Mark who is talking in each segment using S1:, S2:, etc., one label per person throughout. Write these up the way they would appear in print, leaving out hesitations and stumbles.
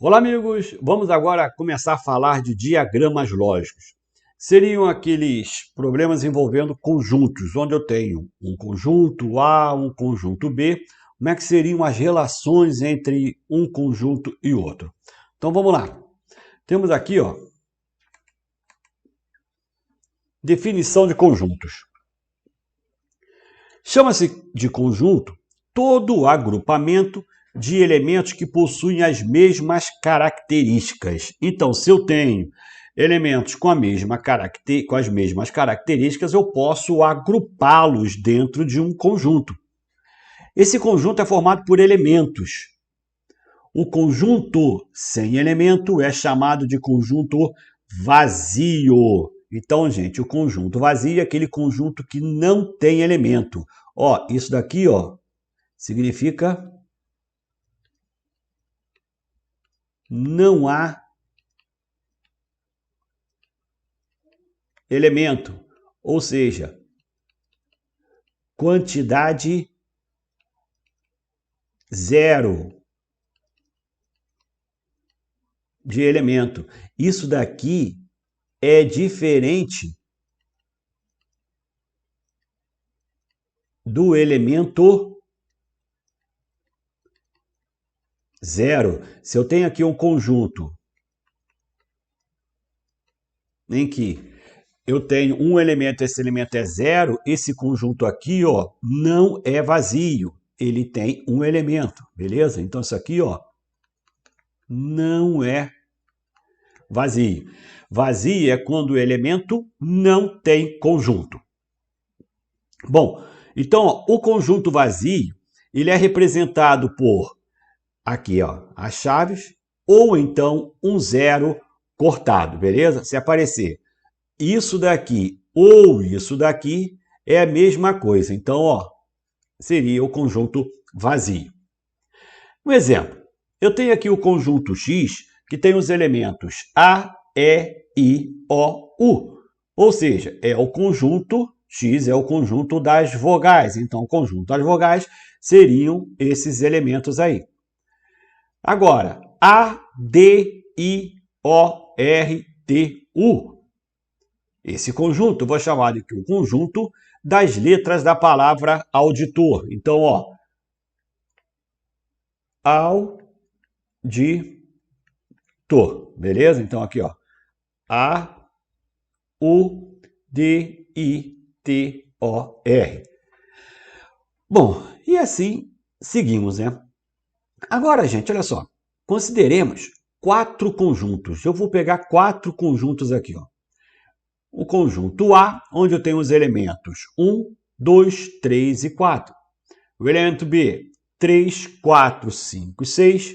S1: Olá, amigos! Vamos agora começar a falar de diagramas lógicos. Seriam aqueles problemas envolvendo conjuntos, onde eu tenho um conjunto A, um conjunto B. Como é que seriam as relações entre um conjunto e outro? Então, vamos lá. Temos aqui, definição de conjuntos. Chama-se de conjunto todo agrupamento de elementos que possuem as mesmas características. Então, se eu tenho elementos com as mesmas características, eu posso agrupá-los dentro de um conjunto. Esse conjunto é formado por elementos. O conjunto sem elemento é chamado de conjunto vazio. Então, gente, o conjunto vazio é aquele conjunto que não tem elemento. Isso daqui, significa não há elemento, ou seja, quantidade zero de elemento. Isso daqui é diferente do elemento zero. Se eu tenho aqui um conjunto em que eu tenho um elemento, esse elemento é zero, esse conjunto aqui, não é vazio. Ele tem um elemento, beleza? Então, isso aqui, não é vazio. Vazio é quando o elemento não tem conjunto. Bom, então, o conjunto vazio, ele é representado por, aqui, as chaves, ou então um zero cortado, beleza? Se aparecer isso daqui ou isso daqui, é a mesma coisa. Então, seria o conjunto vazio. Um exemplo, eu tenho aqui o conjunto X, que tem os elementos A, E, I, O, U. Ou seja, é o conjunto, X é o conjunto das vogais. Então, o conjunto das vogais seriam esses elementos aí. Agora, A, D, I, O, R, T, U. Esse conjunto eu vou chamar de o conjunto das letras da palavra auditor. Então, auditor, beleza? Então, aqui, A, U, D, I, T, O, R. Bom, e assim seguimos, né? Agora, gente, olha só. Consideremos 4 conjuntos. Eu vou pegar 4 conjuntos aqui, O conjunto A, onde eu tenho os elementos 1, 2, 3 e 4. O elemento B, 3, 4, 5 e 6.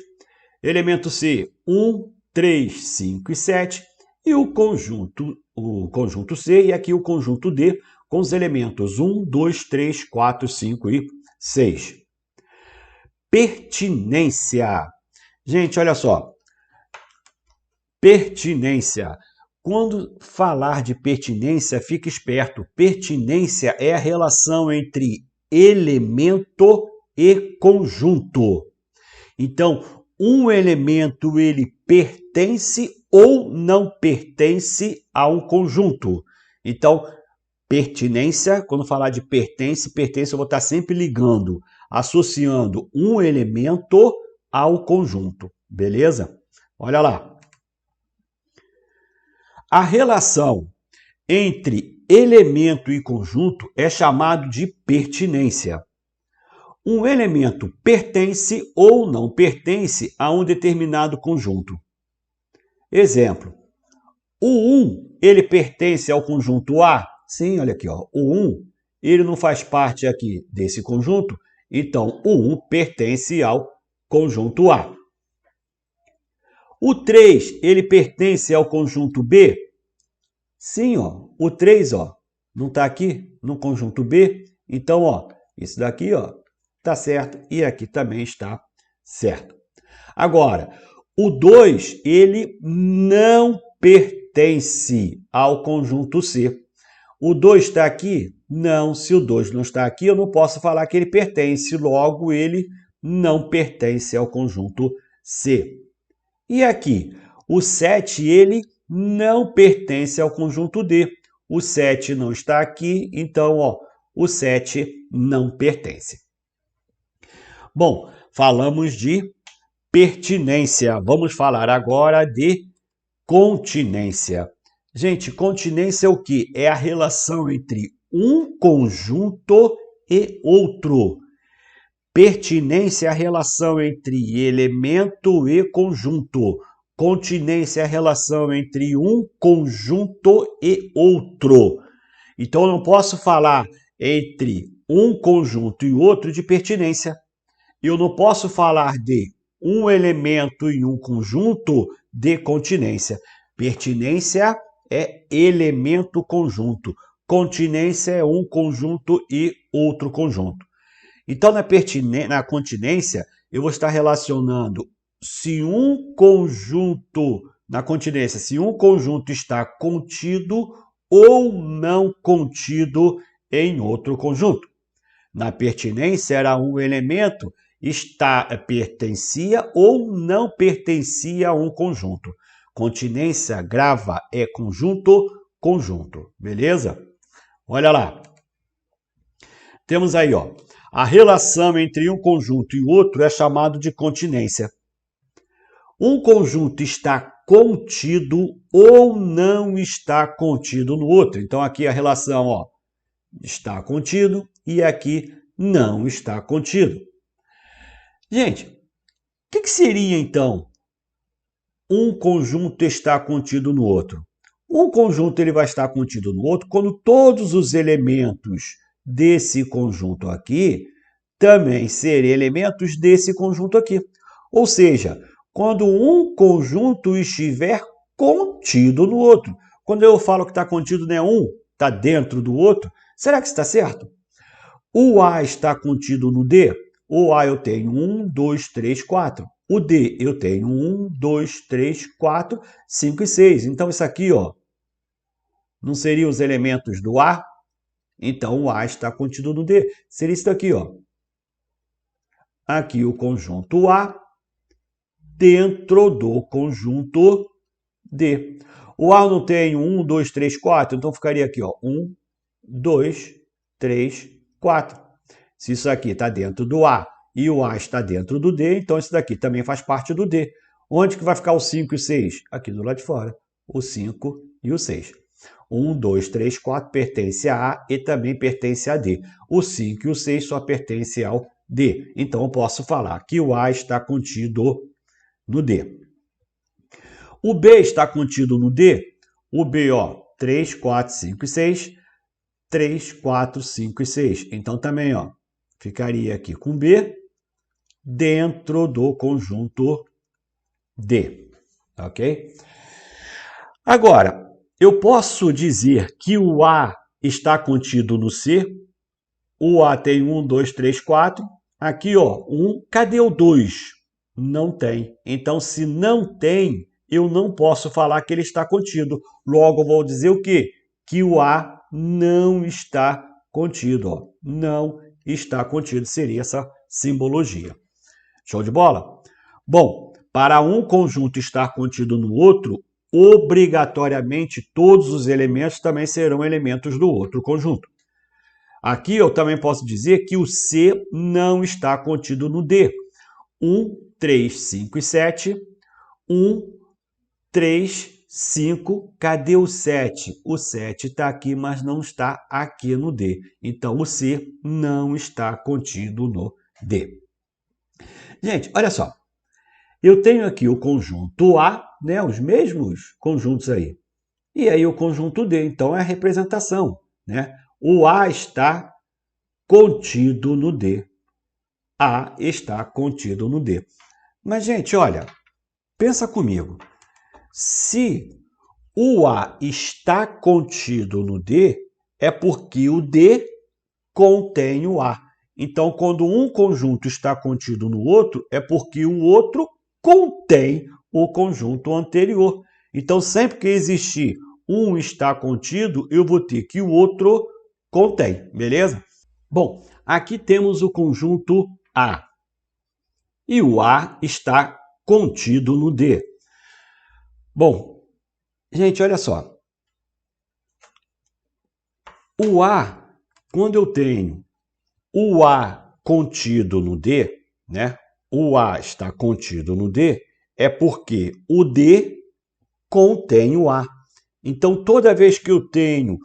S1: Elemento C, 1, 3, 5 e 7. E o conjunto C, e aqui o conjunto D, com os elementos 1, 2, 3, 4, 5 e 6. Pertinência. Gente, olha só. Pertinência. Quando falar de pertinência, fique esperto. Pertinência é a relação entre elemento e conjunto. Então, um elemento ele pertence ou não pertence a um conjunto. Então, pertinência, quando falar de pertence, eu vou estar sempre ligando, associando um elemento ao conjunto. Beleza? Olha lá. A relação entre elemento e conjunto é chamado de pertinência. Um elemento pertence ou não pertence a um determinado conjunto. Exemplo, o 1, ele pertence ao conjunto A? Sim, olha aqui, o 1, ele não faz parte aqui desse conjunto, então o 1 pertence ao conjunto A. O 3, ele pertence ao conjunto B? Sim, o 3, não está aqui no conjunto B. Então, isso daqui, está certo. E aqui também está certo. Agora, o 2, ele não pertence ao conjunto C. O 2 está aqui? Não, se o 2 não está aqui, eu não posso falar que ele pertence. Logo, ele não pertence ao conjunto C. E aqui, o 7, ele não pertence ao conjunto D. O 7 não está aqui, então, ó, o 7 não pertence. Bom, falamos de pertinência. Vamos falar agora de continência. Gente, continência é o quê? É a relação entre um conjunto e outro. Pertinência é a relação entre elemento e conjunto. Continência é a relação entre um conjunto e outro. Então, eu não posso falar entre um conjunto e outro de pertinência. Eu não posso falar de um elemento e um conjunto de continência. Pertinência é elemento conjunto. Continência é um conjunto e outro conjunto. Então, na continência, eu vou estar relacionando se um conjunto, na continência, se um conjunto está contido ou não contido em outro conjunto. Na pertinência, era um elemento pertencia ou não pertencia a um conjunto. Continência, grava, é conjunto, conjunto. Beleza? Olha lá. Temos aí, ó. A relação entre um conjunto e outro é chamado de continência. Um conjunto está contido ou não está contido no outro. Então, aqui a relação, ó, está contido e aqui não está contido. Gente, o que seria, então, um conjunto estar contido no outro? Um conjunto ele vai estar contido no outro quando todos os elementos desse conjunto aqui também serem elementos desse conjunto aqui. Ou seja, quando um conjunto estiver contido no outro. Quando eu falo que está contido, né, um está dentro do outro, será que está certo? O A está contido no D? O A eu tenho 1, 2, 3, 4. O D eu tenho 1, 2, 3, 4, 5 e 6. Então, isso aqui, ó, não seriam os elementos do A? Então, o A está contido no D. Seria isso daqui, ó. Aqui o conjunto A dentro do conjunto D. O A não tem 1, 2, 3, 4, então ficaria aqui, ó, 1, 2, 3, 4. Se isso aqui está dentro do A e o A está dentro do D, então isso daqui também faz parte do D. Onde que vai ficar o 5 e o 6? Aqui do lado de fora. O 5 e o 6. 1, 2, 3, 4 pertence a A e também pertence a D. O 5 e o 6 só pertencem ao D. Então, eu posso falar que o A está contido no D. O B está contido no D. O B, ó, 3, 4, 5 e 6. 3, 4, 5 e 6. Então, também, ó, ficaria aqui com B dentro do conjunto D. Ok? Agora, eu posso dizer que o A está contido no C. O A tem 1, 2, 3, 4. Aqui, ó, 1. Cadê o 2? Não tem. Então, se não tem, eu não posso falar que ele está contido. Logo, eu vou dizer o quê? Que o A não está contido. Ó. Não está contido. Seria essa simbologia. Show de bola? Bom, para um conjunto estar contido no outro, obrigatoriamente todos os elementos também serão elementos do outro conjunto. Aqui eu também posso dizer que o C não está contido no D. 1, 3, 5 e 7. 1, 3, 5. Cadê o 7? O 7 está aqui, mas não está aqui no D. Então, o C não está contido no D. Gente, olha só. Eu tenho aqui o conjunto A, né, os mesmos conjuntos aí. E aí o conjunto D, então é a representação, né? O A está contido no D. A está contido no D. Mas, gente, olha, pensa comigo. Se o A está contido no D, é porque o D contém o A. Então, quando um conjunto está contido no outro, é porque o outro contém o conjunto anterior. Então, sempre que existir um está contido, eu vou ter que o outro contém, beleza? Bom, aqui temos o conjunto A. E o A está contido no D. Bom, gente, olha só. O A, quando eu tenho o A contido no D, né? O A está contido no D, é porque o D contém o A. Então, toda vez que eu tenho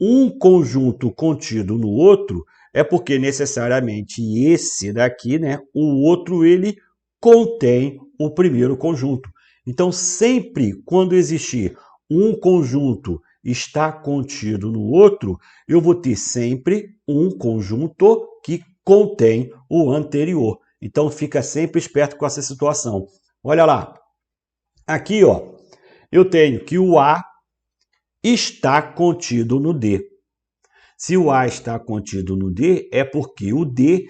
S1: um conjunto contido no outro, é porque necessariamente esse daqui, né, o outro, ele contém o primeiro conjunto. Então, sempre quando existir um conjunto está contido no outro, eu vou ter sempre um conjunto que contém o anterior. Então, fica sempre esperto com essa situação. Olha lá. Aqui, ó, eu tenho que o A está contido no D. Se o A está contido no D, é porque o D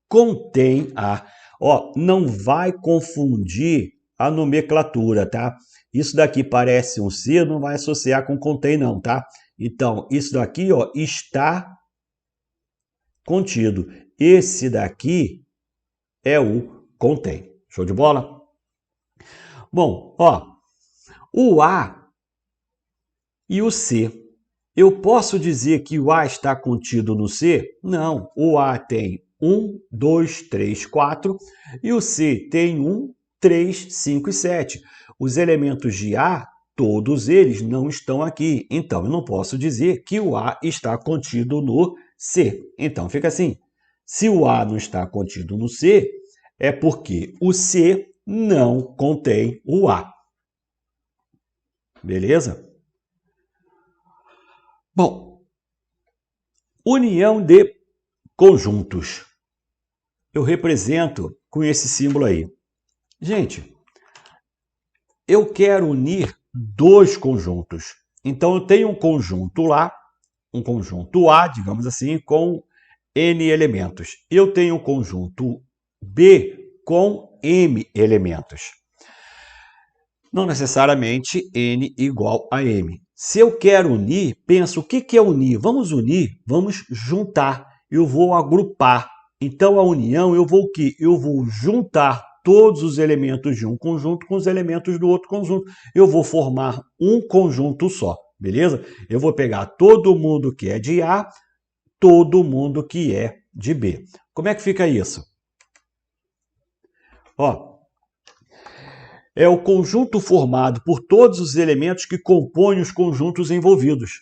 S1: contém A. Ó, não vai confundir a nomenclatura, tá? Isso daqui parece um C, não vai associar com contém não, tá? Então, isso daqui, ó, está contido. Esse daqui é o contém. Show de bola? Bom, ó, o A e o C. Eu posso dizer que o A está contido no C? Não. O A tem 1, 2, 3, 4 e o C tem 1, 3, 5 e 7. Os elementos de A, todos eles não estão aqui. Então, eu não posso dizer que o A está contido no C. Então, fica assim. Se o A não está contido no C, é porque o C não contém o A. Beleza? Bom, união de conjuntos. Eu represento com esse símbolo aí. Gente, eu quero unir dois conjuntos. Então, eu tenho um conjunto lá, um conjunto A, digamos assim, com N elementos. Eu tenho um conjunto B com M elementos. Não necessariamente N igual a M. Se eu quero unir, penso, o que é unir? Vamos unir, vamos juntar. Eu vou agrupar. Então, a união, eu vou o quê? Eu vou juntar todos os elementos de um conjunto com os elementos do outro conjunto. Eu vou formar um conjunto só, beleza? Eu vou pegar todo mundo que é de A, todo mundo que é de B. Como é que fica isso? Ó, é o conjunto formado por todos os elementos que compõem os conjuntos envolvidos.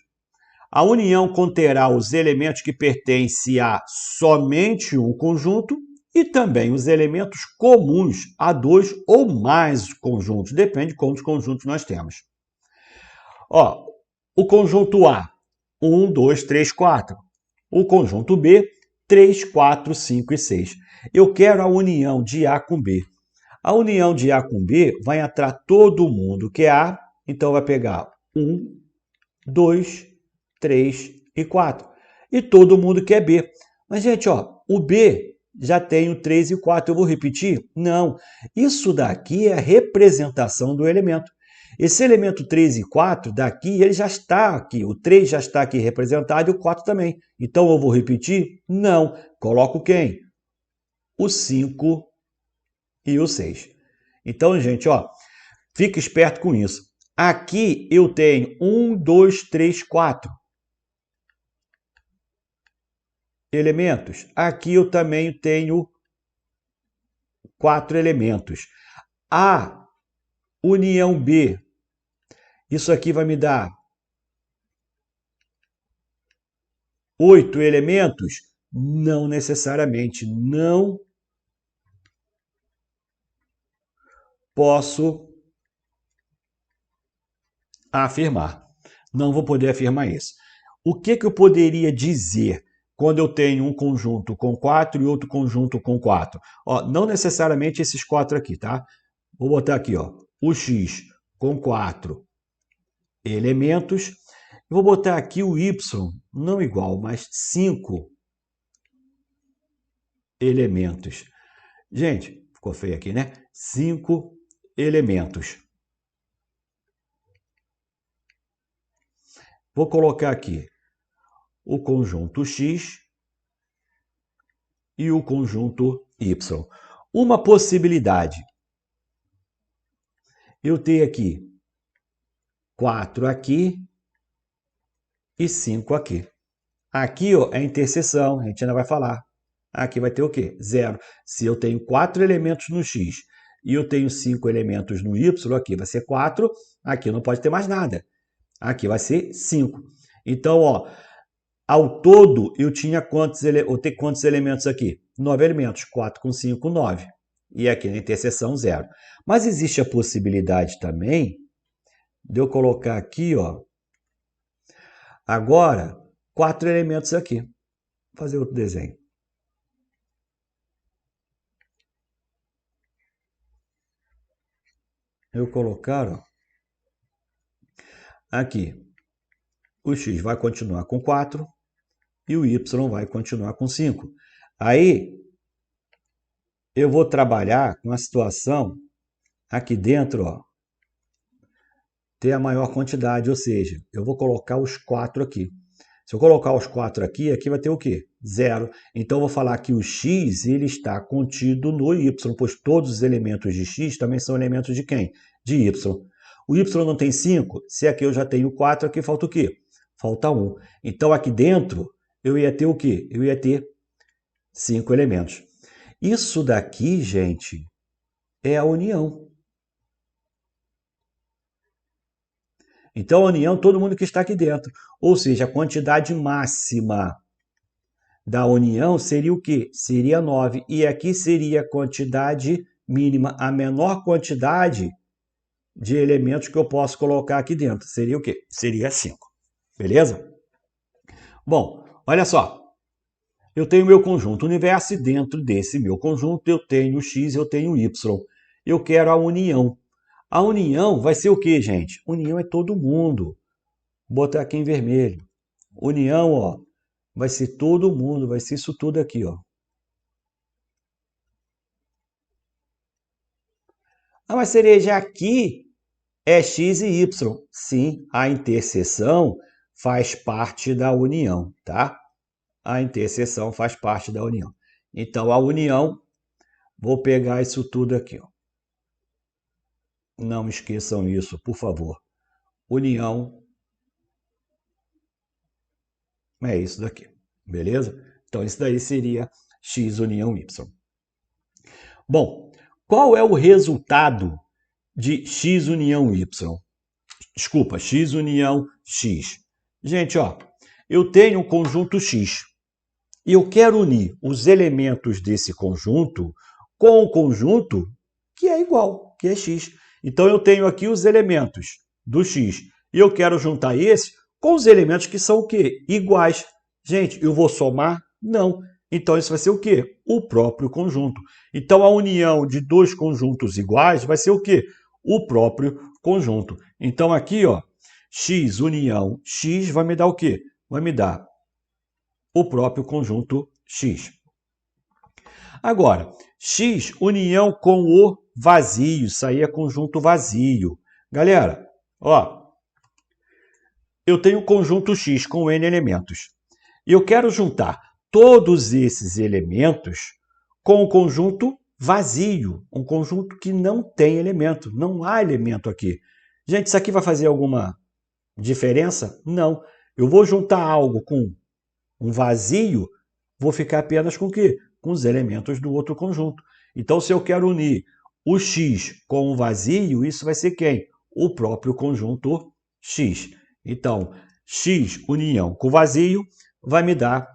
S1: A união conterá os elementos que pertencem a somente um conjunto e também os elementos comuns a dois ou mais conjuntos, depende de quantos conjuntos nós temos. Ó, o conjunto A, 1, 2, 3, 4. O conjunto B, 3, 4, 5 e 6. Eu quero a união de A com B. A união de A com B vai entrar todo mundo que é A, então vai pegar 1, 2, 3 e 4. E todo mundo que é B. Mas, gente, ó, o B já tem o 3 e o 4. Eu vou repetir? Não. Isso daqui é a representação do elemento. Esse elemento 3 e 4 daqui, ele já está aqui. O 3 já está aqui representado e o 4 também. Então, eu vou repetir? Não. Coloco quem? O 5 e o 6. Então, gente, ó, fica esperto com isso. Aqui eu tenho 1, 2, 3, 4 elementos. Aqui eu também tenho 4 elementos. A união B, isso aqui vai me dar 8 elementos? Não necessariamente, não posso afirmar. Não vou poder afirmar isso. O que eu poderia dizer quando eu tenho um conjunto com 4 e outro conjunto com 4? Ó, não necessariamente esses 4 aqui, tá? Vou botar aqui, ó, o x com 4 elementos. Vou botar aqui o y, não igual, mas 5 elementos. Gente, ficou feio aqui, né? 5 elementos. Vou colocar aqui o conjunto x e o conjunto y. Uma possibilidade. Eu tenho aqui 4 aqui e 5 aqui. Aqui ó, é a interseção, a gente ainda vai falar. Aqui vai ter o quê? 0. Se eu tenho 4 elementos no x e eu tenho 5 elementos no y, aqui vai ser 4, aqui não pode ter mais nada. Aqui vai ser 5. Então, ó, ao todo, eu tinha quantos elementos aqui? 9 elementos. 4 com 5, 9. E aqui na interseção, 0. Mas existe a possibilidade também de eu colocar aqui, ó, agora, 4 elementos aqui. Vou fazer outro desenho. Eu colocar, ó, aqui, o x vai continuar com 4 e o y vai continuar com 5. Aí, eu vou trabalhar com a situação aqui dentro, ó, ter a maior quantidade, ou seja, eu vou colocar os 4 aqui. Se eu colocar os 4 aqui, aqui vai ter o quê? 0. Então, eu vou falar que o x ele está contido no y, pois todos os elementos de x também são elementos de quem? De y. O y não tem 5, se aqui eu já tenho 4, aqui falta o quê? Falta 1. Então, aqui dentro, eu ia ter o quê? Eu ia ter 5 elementos. Isso daqui, gente, é a união. Então, a união, todo mundo que está aqui dentro. Ou seja, a quantidade máxima da união seria o quê? Seria 9. E aqui seria a quantidade mínima, a menor quantidade de elementos que eu posso colocar aqui dentro. Seria o quê? Seria 5. Beleza? Bom, olha só. Eu tenho meu conjunto universo e dentro desse meu conjunto eu tenho x e eu tenho y. Eu quero a união. A união vai ser o quê, gente? União é todo mundo. Vou botar aqui em vermelho. União, ó, vai ser todo mundo, vai ser isso tudo aqui, ó. Ah, mas cereja, aqui é x e y. Sim, a interseção faz parte da união, tá? A interseção faz parte da união. Então, a união, vou pegar isso tudo aqui, ó. Não esqueçam isso, por favor. União é isso daqui, beleza? Então, isso daí seria x união y. Bom, qual é o resultado de x união y? Desculpa, x união x. Gente, ó, eu tenho um conjunto x e eu quero unir os elementos desse conjunto com o conjunto que é igual, que é x. Então, eu tenho aqui os elementos do x e eu quero juntar esse com os elementos que são o quê? Iguais. Gente, eu vou somar? Não. Então, isso vai ser o quê? O próprio conjunto. Então, a união de dois conjuntos iguais vai ser o quê? O próprio conjunto. Então, aqui, ó, x união x vai me dar o quê? Vai me dar o próprio conjunto x. Agora, x união com o vazio, isso aí é conjunto vazio. Galera, ó, eu tenho um conjunto x com n elementos. E eu quero juntar todos esses elementos com o conjunto vazio, um conjunto que não tem elemento, não há elemento aqui. Gente, isso aqui vai fazer alguma diferença? Não. Eu vou juntar algo com um vazio, vou ficar apenas com o quê? Com os elementos do outro conjunto. Então, se eu quero unir o x com o vazio, isso vai ser quem? O próprio conjunto x. Então, x união com vazio vai me dar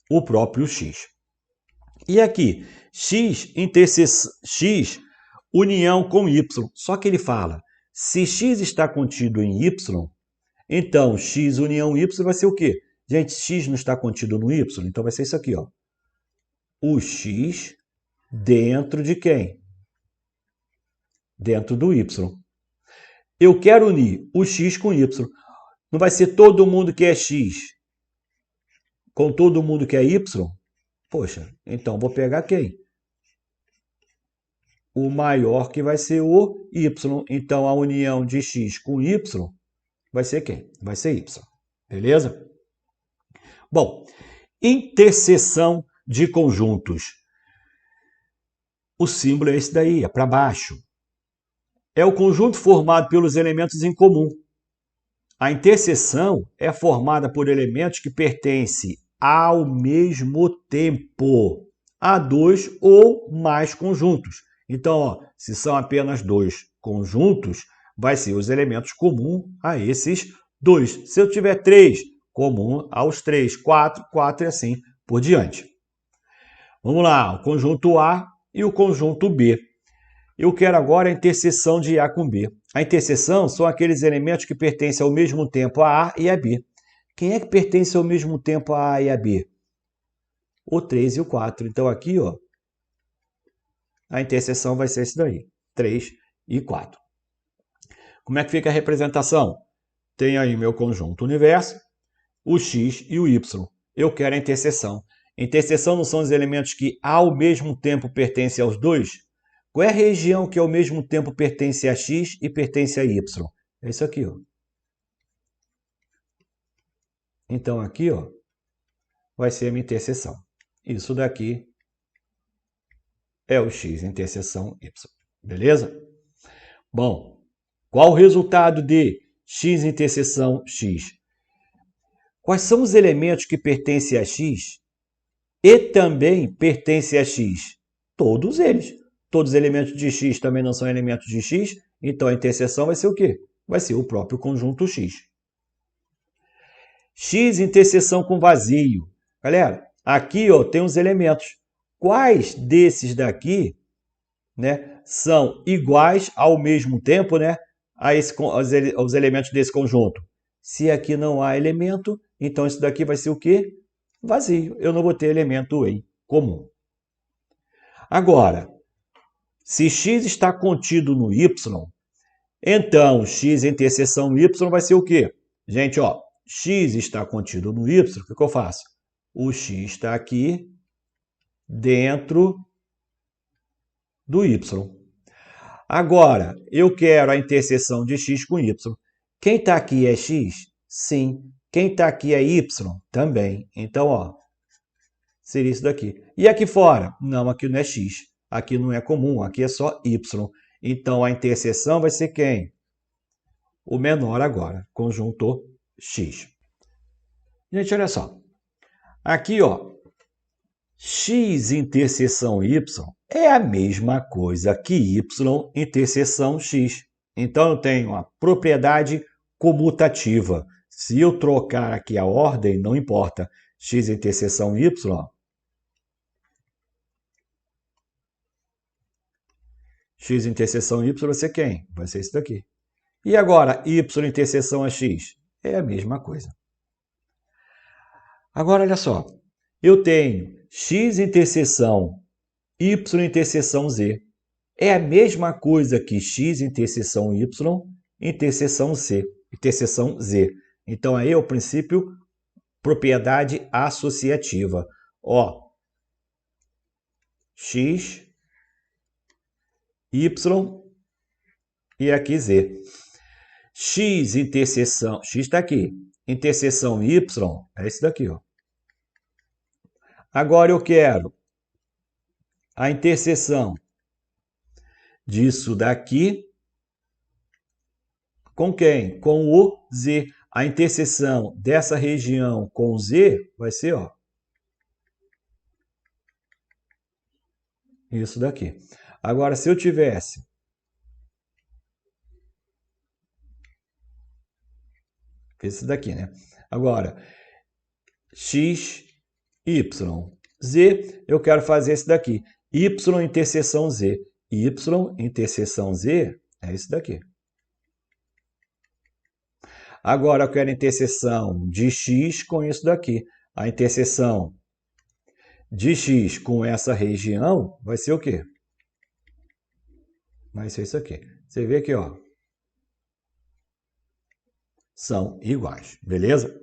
S1: o próprio x. E aqui, x união com y. Só que ele fala, se x está contido em y, então x união y vai ser o quê? Gente, x não está contido no y, então vai ser isso aqui, ó. O x dentro de quem? Dentro do y. Eu quero unir o x com y. Não vai ser todo mundo que é x com todo mundo que é y? Poxa, então vou pegar quem? O maior, que vai ser o y. Então, a união de x com y vai ser quem? Vai ser y. Beleza? Bom, interseção de conjuntos. O símbolo é esse daí, é para baixo. É o conjunto formado pelos elementos em comum. A interseção é formada por elementos que pertencem ao mesmo tempo a dois ou mais conjuntos. Então, ó, se são apenas dois conjuntos, vai ser os elementos comuns a esses dois. Se eu tiver três, comum aos três, quatro e assim por diante. Vamos lá, o conjunto A e o conjunto B. Eu quero agora a interseção de A com B. A interseção são aqueles elementos que pertencem ao mesmo tempo a A e a B. Quem é que pertence ao mesmo tempo a A e a B? O 3 e o 4. Então, aqui, ó, a interseção vai ser esse daí, 3 e 4. Como é que fica a representação? Tem aí meu conjunto universo, o x e o y. Eu quero a interseção. Interseção não são os elementos que ao mesmo tempo pertencem aos dois? Qual é a região que ao mesmo tempo pertence a x e pertence a y? É isso aqui, ó. Então, aqui, ó, vai ser a minha interseção. Isso daqui é o x interseção y. Beleza? Bom, qual o resultado de x interseção x? Quais são os elementos que pertencem a x e também pertencem a x? Todos eles. Todos os elementos de x também não são elementos de x, então a interseção vai ser o quê? Vai ser o próprio conjunto x. X interseção com vazio. Galera, aqui ó, tem os elementos. Quais desses daqui, né, são iguais ao mesmo tempo, né, aos elementos desse conjunto? Se aqui não há elemento, então isso daqui vai ser o quê? Vazio. Eu não vou ter elemento em comum. Agora, se x está contido no y, então x interseção y vai ser o quê? Gente, ó, x está contido no y, o que eu faço? O x está aqui dentro do y. Agora, eu quero a interseção de x com y. Quem está aqui é x? Sim. Quem está aqui é y? Também. Então, ó, seria isso daqui. E aqui fora? Não, aqui não é x. Aqui não é comum, aqui é só y. Então, a interseção vai ser quem? O menor agora, conjunto x. Gente, olha só. Aqui, ó, x interseção y é a mesma coisa que y interseção x. Então, eu tenho a propriedade comutativa. Se eu trocar aqui a ordem, não importa. X interseção y, x interseção y vai ser quem? Vai ser isso daqui. E agora, y interseção a x? É a mesma coisa. Agora, olha só. Eu tenho x interseção y interseção z. É a mesma coisa que x interseção y interseção c, interseção z. Então, aí é o princípio propriedade associativa. Ó, x, y e aqui z. X interseção, x está aqui, interseção y é esse daqui, ó. Agora eu quero a interseção disso daqui com quem? Com o z. A interseção dessa região com o z vai ser, ó, isso daqui. Agora, se eu tivesse esse daqui, né? Agora, x, y, z, eu quero fazer esse daqui. Y interseção z. Y interseção z é esse daqui. Agora, eu quero a interseção de x com isso daqui. A interseção de x com essa região vai ser o quê? Vai ser isso aqui. Você vê aqui, ó. São iguais, beleza?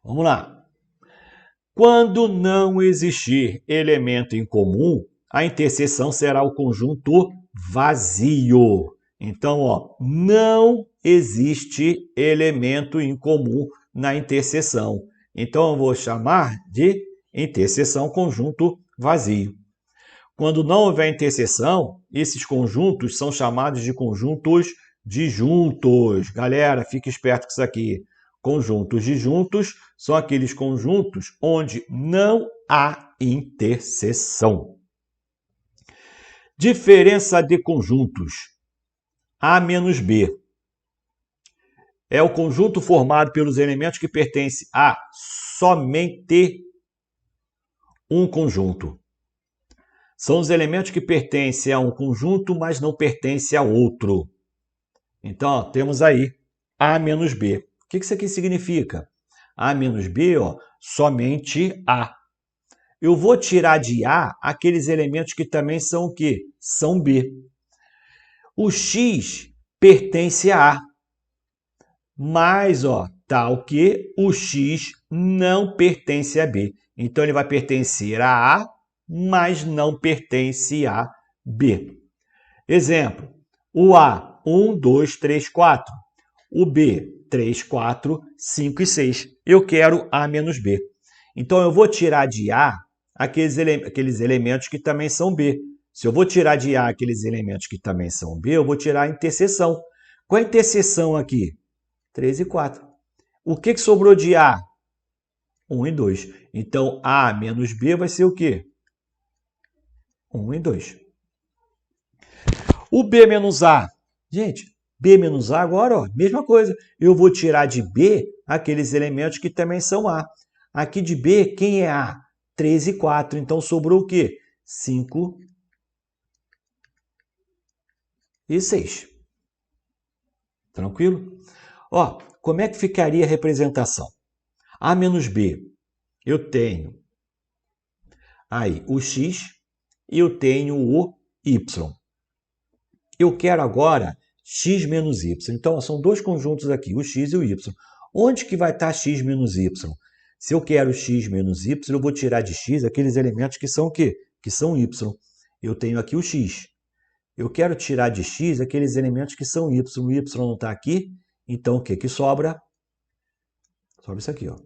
S1: Vamos lá. Quando não existir elemento em comum, a interseção será o conjunto vazio. Então, ó, não existe elemento em comum na interseção. Então, eu vou chamar de interseção conjunto vazio. Quando não houver interseção, esses conjuntos são chamados de conjuntos disjuntos. Galera, fique esperto com isso aqui. Conjuntos disjuntos são aqueles conjuntos onde não há interseção. Diferença de conjuntos. A menos B é o conjunto formado pelos elementos que pertencem a somente um conjunto. São os elementos que pertencem a um conjunto, mas não pertencem a outro. Então, ó, temos aí A menos B. O que isso aqui significa? A menos B, ó, somente A. Eu vou tirar de A aqueles elementos que também são o quê? São B. O X pertence a A. Mas, ó, tal que o X não pertence a B. Então, ele vai pertencer a A, mas não pertence a B. Exemplo, o A, 1, 2, 3, 4. O B, 3, 4, 5 e 6. Eu quero A menos B. Então, eu vou tirar de A aqueles elementos que também são B. Se eu vou tirar de A aqueles elementos que também são B, eu vou tirar a interseção. Qual é a interseção aqui? 3 e 4. O que sobrou de A? 1 e 2. Então, A menos B vai ser o quê? 1 e 2. O B menos A. Gente, B menos A agora, ó, mesma coisa. Eu vou tirar de B aqueles elementos que também são A. Aqui de B, quem é A? 3 e 4. Então, sobrou o quê? 5 e 6. Tranquilo? Ó, como é que ficaria a representação? A menos B, eu tenho aí o X e eu tenho o Y. Eu quero agora X menos Y. Então, são dois conjuntos aqui, o X e o Y. Onde que vai estar X menos Y? Se eu quero X menos Y, eu vou tirar de X aqueles elementos que são o quê? Que são Y. Eu tenho aqui o X. Eu quero tirar de X aqueles elementos que são Y. O Y não está aqui. Então, o que sobra? Sobra isso aqui, ó.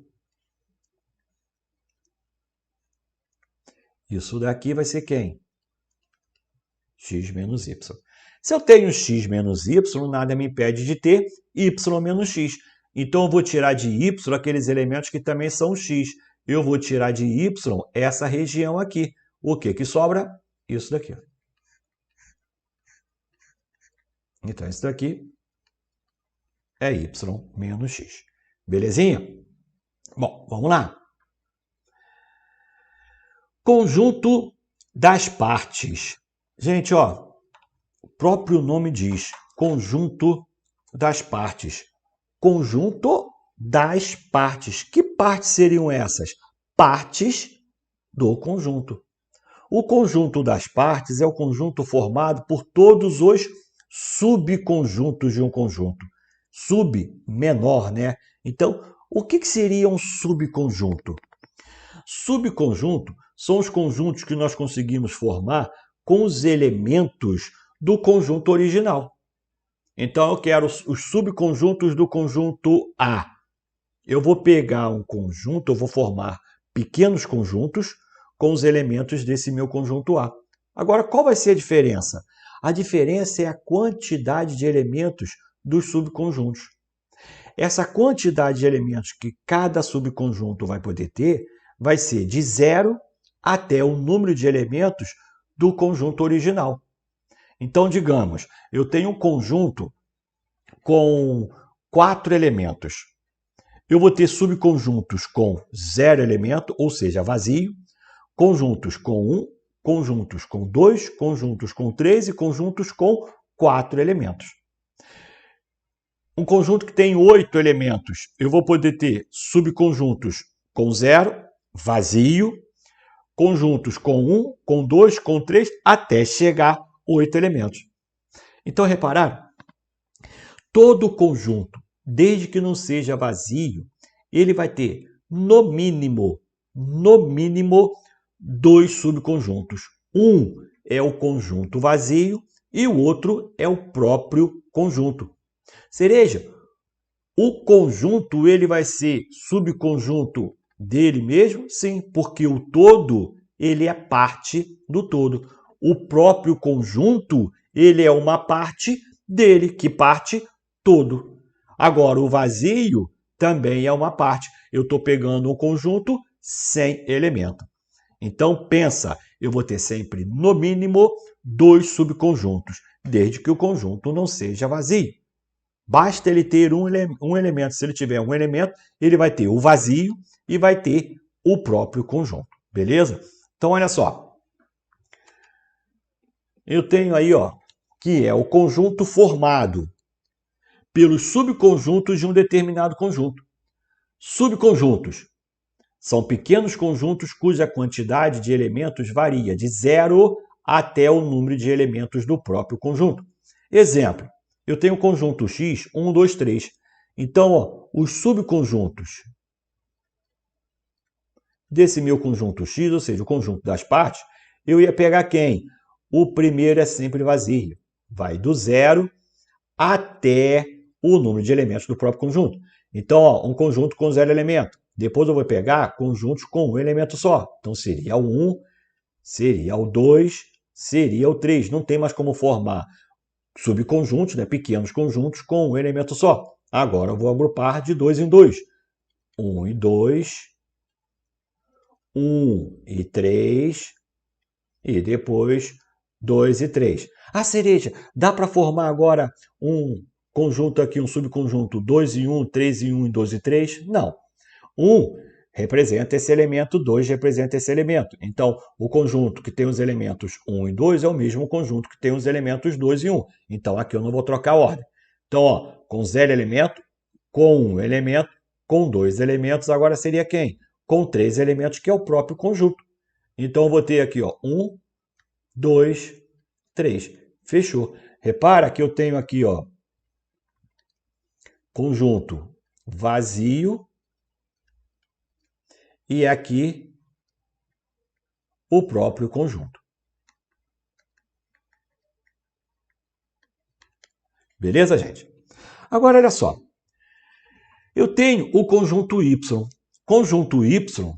S1: Isso daqui vai ser quem? X menos Y. Se eu tenho X menos Y, nada me impede de ter Y menos X. Então, eu vou tirar de Y aqueles elementos que também são X. Eu vou tirar de Y essa região aqui. O que sobra? Isso daqui, ó. Então, isso daqui é Y menos X. Belezinha? Bom, vamos lá. Conjunto das partes. Gente, ó, o próprio nome diz conjunto das partes. Conjunto das partes. Que partes seriam essas? Partes do conjunto. O conjunto das partes é o conjunto formado por todos os subconjuntos de um conjunto. Sub, menor, né? Então, o que seria um subconjunto? Subconjunto são os conjuntos que nós conseguimos formar com os elementos do conjunto original. Então, eu quero os subconjuntos do conjunto A. Eu vou pegar um conjunto, eu vou formar pequenos conjuntos com os elementos desse meu conjunto A. Agora, qual vai ser a diferença? A diferença é a quantidade de elementos dos subconjuntos. Essa quantidade de elementos que cada subconjunto vai poder ter vai ser de 0 até o número de elementos do conjunto original. Então, digamos, eu tenho um conjunto com 4 elementos. Eu vou ter subconjuntos com 0 elemento, ou seja, vazio, conjuntos com 1, conjuntos com 2, conjuntos com 3 e conjuntos com 4 elementos. Um conjunto que tem 8 elementos, eu vou poder ter subconjuntos com 0, vazio, conjuntos com 1, com 2, com 3, até chegar 8 elementos. Então, repararam? Todo conjunto, desde que não seja vazio, ele vai ter, no mínimo, 2 subconjuntos. Um é o conjunto vazio e o outro é o próprio conjunto. Cereja, o conjunto ele vai ser subconjunto dele mesmo? Sim, porque o todo ele é parte do todo. O próprio conjunto ele é uma parte dele, que parte todo. Agora, o vazio também é uma parte. Eu estou pegando um conjunto sem elemento. Então, pensa, eu vou ter sempre, no mínimo, 2 subconjuntos, desde que o conjunto não seja vazio. Basta ele ter um elemento. Se ele tiver um elemento, ele vai ter o vazio e vai ter o próprio conjunto. Beleza? Então, olha só. Eu tenho aí, ó, que é o conjunto formado pelos subconjuntos de um determinado conjunto. Subconjuntos são pequenos conjuntos cuja quantidade de elementos varia de 0 até o número de elementos do próprio conjunto. Exemplo, eu tenho o conjunto X, 1, 2, 3. Então, ó, os subconjuntos desse meu conjunto X, ou seja, o conjunto das partes, eu ia pegar quem? O primeiro é sempre vazio. Vai do 0 até o número de elementos do próprio conjunto. Então, ó, um conjunto com 0 elementos. Depois eu vou pegar conjuntos com um elemento só. Então, seria o 1, seria o 2, seria o 3. Não tem mais como formar subconjuntos, né, pequenos conjuntos, com um elemento só. Agora eu vou agrupar de 2 em 2. 1 e 2, 1 e 3, e depois 2 e 3. Ah, Cereja, dá para formar agora um conjunto aqui, um subconjunto 2 e 1, 3 e 1 e 2 e 3? Não. 1 representa esse elemento, 2 representa esse elemento. Então, o conjunto que tem os elementos 1 e 2 é o mesmo conjunto que tem os elementos 2 e 1. Então, aqui eu não vou trocar a ordem. Então, ó, com 0 elemento, com 1 elemento, com 2 elementos, agora seria quem? Com 3 elementos, que é o próprio conjunto. Então, eu vou ter aqui, ó, 1, 2, 3. Fechou. Repara que eu tenho aqui, ó, conjunto vazio e aqui o próprio conjunto. Beleza, gente? Agora, olha só. Eu tenho o conjunto Y. Conjunto Y,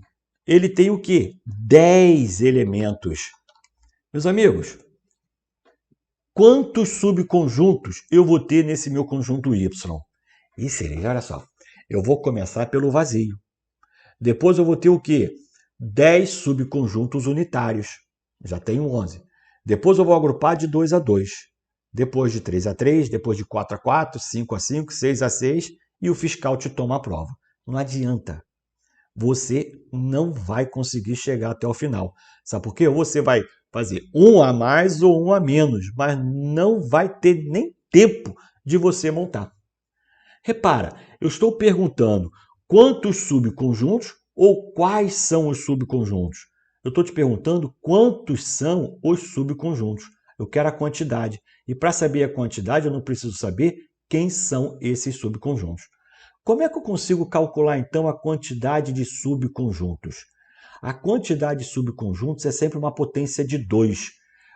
S1: ele tem o quê? 10 elementos. Meus amigos, quantos subconjuntos eu vou ter nesse meu conjunto Y? E seria, olha só, eu vou começar pelo vazio. Depois eu vou ter o quê? 10 subconjuntos unitários. Já tenho 11. Depois eu vou agrupar de 2 a 2. Depois de 3 a 3, depois de 4 a 4, 5 a 5, 6 a 6 e o fiscal te toma a prova. Não adianta. Você não vai conseguir chegar até o final. Sabe por quê? Ou você vai fazer um a mais ou um a menos, mas não vai ter nem tempo de você montar. Repara, eu estou perguntando quantos subconjuntos ou quais são os subconjuntos. Eu estou te perguntando quantos são os subconjuntos. Eu quero a quantidade. E para saber a quantidade, eu não preciso saber quem são esses subconjuntos. Como é que eu consigo calcular, então, a quantidade de subconjuntos? A quantidade de subconjuntos é sempre uma potência de 2.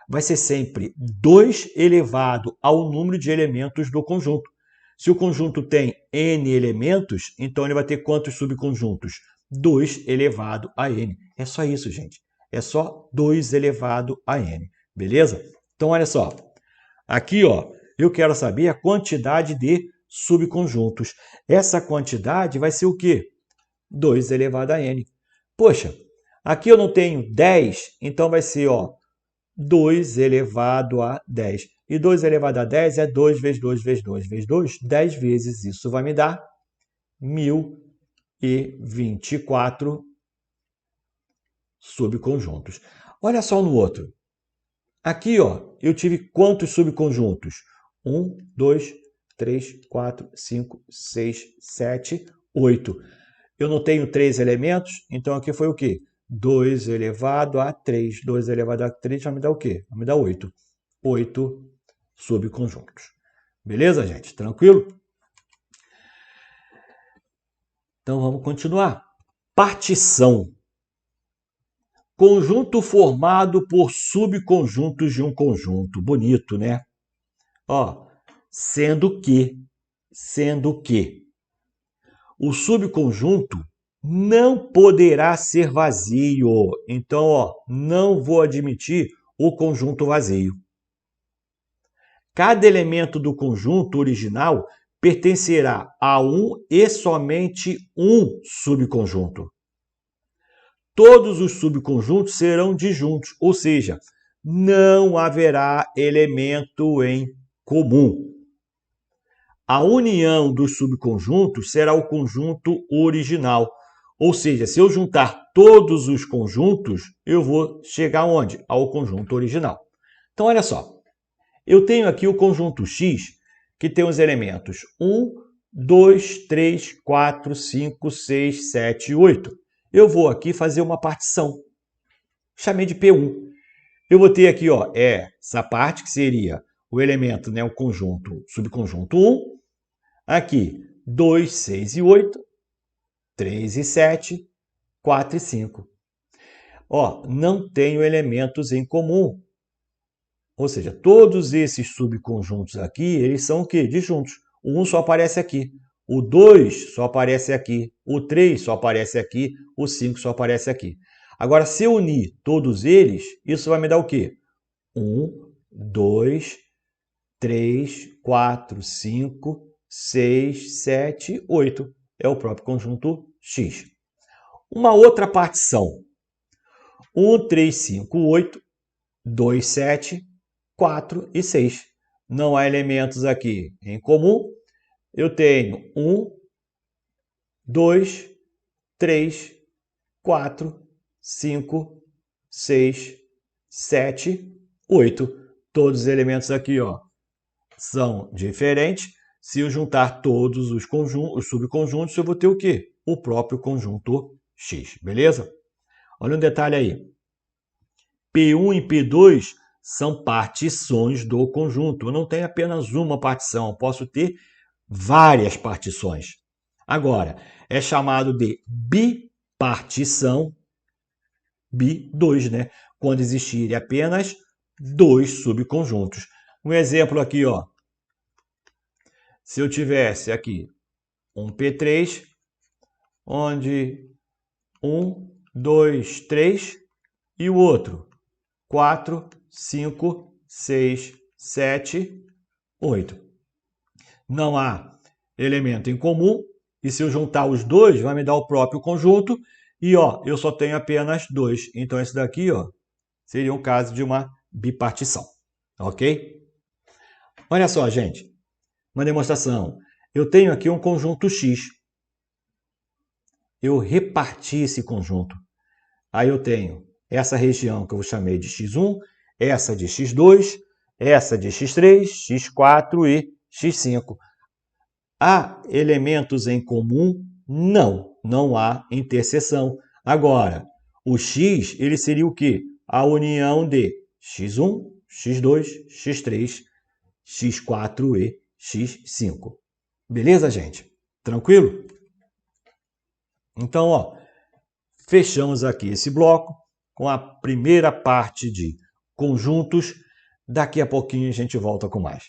S1: Vai ser sempre 2 elevado ao número de elementos do conjunto. Se o conjunto tem n elementos, então ele vai ter quantos subconjuntos? 2 elevado a n. É só isso, gente. É só 2 elevado a n. Beleza? Então, olha só. Aqui, ó, eu quero saber a quantidade de subconjuntos. Essa quantidade vai ser o quê? 2 elevado a n. Poxa, aqui eu não tenho 10, então vai ser, ó, 2 elevado a 10. E 2 elevado a 10 é 2 vezes 2 vezes 2 vezes 2, 10 vezes. Isso vai me dar 1024 subconjuntos. Olha só no outro. Aqui, ó, eu tive quantos subconjuntos? 1, 2, 3, 4, 5, 6, 7, 8. Eu não tenho 3 elementos, então aqui foi o quê? 2 elevado a 3. 2 elevado a 3 vai me dar o quê? Vai me dar 8. 8 subconjuntos. Beleza, gente? Tranquilo? Então vamos continuar. Partição. Conjunto formado por subconjuntos de um conjunto. Bonito, né? Ó, sendo que o subconjunto não poderá ser vazio. Então, ó, não vou admitir o conjunto vazio. Cada elemento do conjunto original pertencerá a um e somente um subconjunto. Todos os subconjuntos serão disjuntos, ou seja, não haverá elemento em comum. A união dos subconjuntos será o conjunto original. Ou seja, se eu juntar todos os conjuntos, eu vou chegar onde? Ao conjunto original. Então, olha só. Eu tenho aqui o conjunto X, que tem os elementos 1, 2, 3, 4, 5, 6, 7 e 8. Eu vou aqui fazer uma partição. Chamei de P1. Eu vou ter aqui, ó, essa parte que seria o elemento, né, o conjunto, subconjunto 1. Aqui, 2, 6 e 8, 3 e 7, 4 e 5. Ó, não tenho elementos em comum. Ou seja, todos esses subconjuntos aqui, eles são o quê? Disjuntos. O 1 só aparece aqui. O 2 só aparece aqui. O 3 só aparece aqui. O 5 só aparece aqui. Agora, se eu unir todos eles, isso vai me dar o quê? 1, 2, 3, 4, 5, 6, 7, 8. É o próprio conjunto X. Uma outra partição. 1, 3, 5, 8, 2, 7, 4 e 6. Não há elementos aqui em comum. Eu tenho 1, 2, 3, 4, 5, 6, 7, 8. Todos os elementos aqui, ó, são diferentes. Se eu juntar todos os subconjuntos, eu vou ter o quê? O próprio conjunto X, beleza? Olha um detalhe aí. P1 e P2 são partições do conjunto. Eu não tenho apenas uma partição, eu posso ter várias partições. Agora, é chamado de bipartição, bi2, né? Quando existirem apenas dois subconjuntos. Um exemplo aqui, ó. Se eu tivesse aqui um P3, onde 1, 2, 3 e o outro 4, 5, 6, 7, 8. Não há elemento em comum, e se eu juntar os dois, vai me dar o próprio conjunto, e ó, eu só tenho apenas dois. Então, esse daqui, ó, seria um caso de uma bipartição, ok? Olha só, gente, uma demonstração. Eu tenho aqui um conjunto X. Eu reparti esse conjunto. Aí eu tenho essa região que eu chamei de X1, essa de X2, essa de X3, X4 e X5. Há elementos em comum? Não, não há interseção. Agora, o X, ele seria o quê? A união de X1, X2, X3, X4 e X5. Beleza, gente? Tranquilo? Então, ó, fechamos aqui esse bloco com a primeira parte de conjuntos. Daqui a pouquinho a gente volta com mais.